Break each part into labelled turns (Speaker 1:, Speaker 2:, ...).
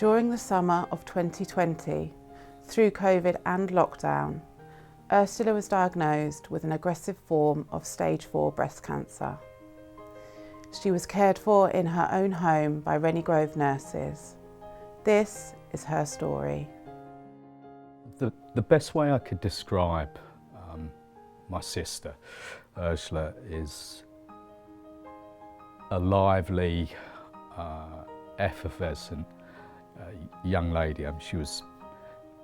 Speaker 1: During the summer of 2020, through COVID and lockdown, Ursula was diagnosed with an aggressive form of stage 4 breast cancer. She was cared for in her own home by Rennie nurses. This is her story.
Speaker 2: The best way I could describe my sister, Ursula, is a lively, effervescent young lady. She was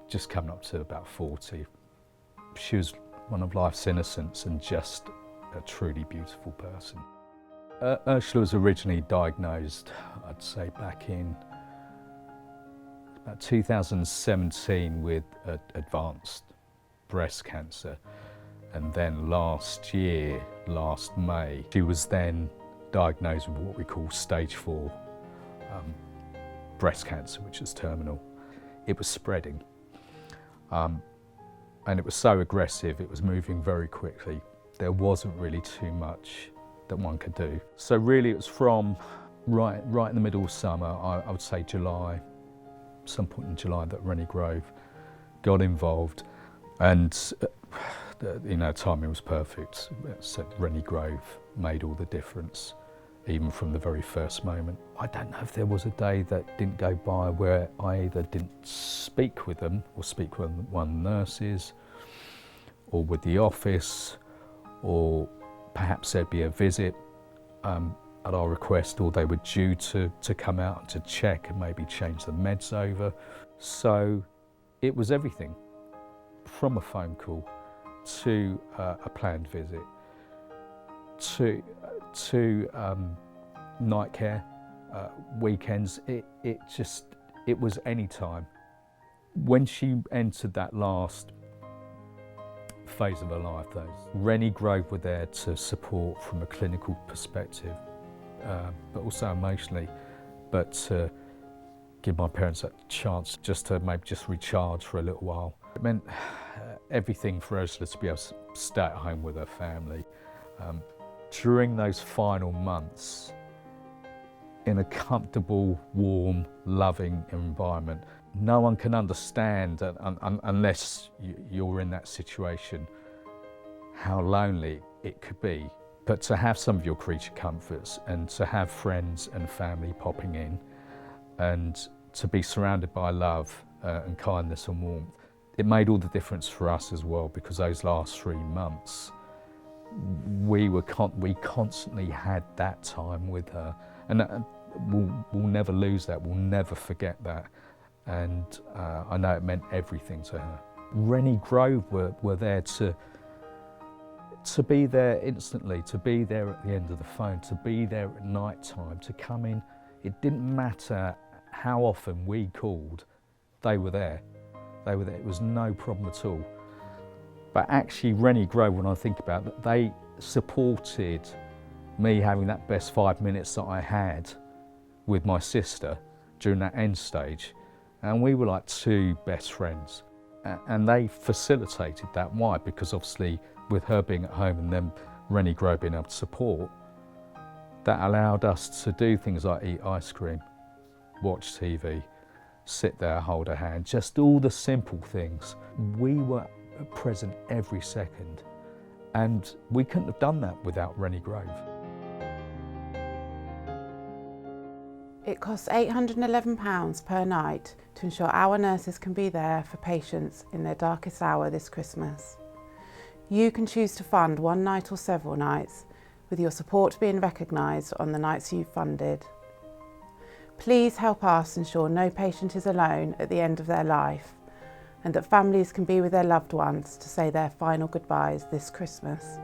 Speaker 2: just coming up to about 40. She was one of life's innocents and just a truly beautiful person. Ursula was originally diagnosed, I'd say back in about 2017 with advanced breast cancer. And then last May, she was then diagnosed with what we call stage 4 breast cancer, which is terminal. It was spreading. And it was so aggressive, it was moving very quickly. There wasn't really too much that one could do. So really it was from right in the middle of summer, I would say July, some point in July, that Rennie got involved. And timing was perfect. So Rennie made all the difference, even from the very first moment. I don't know if there was a day that didn't go by where I either didn't speak with them or speak with one of the nurses or with the office, or perhaps there'd be a visit at our request, or they were due to come out to check and maybe change the meds over. So it was everything, from a phone call to a planned visit to night care, weekends. It was any time. When she entered that last phase of her life, though, Rennie Grove were there to support from a clinical perspective, but also emotionally, but to give my parents a chance just to maybe just recharge for a little while. It meant everything for Ursula to be able to stay at home with her family. During those final months, in a comfortable, warm, loving environment, no one can understand, unless you're in that situation, how lonely it could be. But to have some of your creature comforts and to have friends and family popping in and to be surrounded by love and kindness and warmth, it made all the difference for us as well, because those last 3 months, we constantly had that time with her. And we'll never lose that, we'll never forget that. And I know it meant everything to her. Rennie Grove were there to be there instantly, to be there at the end of the phone, to be there at night time, to come in. It didn't matter how often we called, they were there. They were there. It was no problem at all. But actually Rennie Grove, when I think about it, they supported me having that best 5 minutes that I had with my sister during that end stage. And we were like two best friends. And they facilitated that. Why? Because obviously with her being at home and then Rennie Grove being able to support, that allowed us to do things like eat ice cream, watch TV, sit there, hold her hand, just all the simple things. We were present every second, and we couldn't have done that without Rennie Grove.
Speaker 1: It costs £811 per night to ensure our nurses can be there for patients in their darkest hour this Christmas. You can choose to fund one night or several nights, with your support being recognised on the nights you've funded. Please help us ensure no patient is alone at the end of their life, and that families can be with their loved ones to say their final goodbyes this Christmas.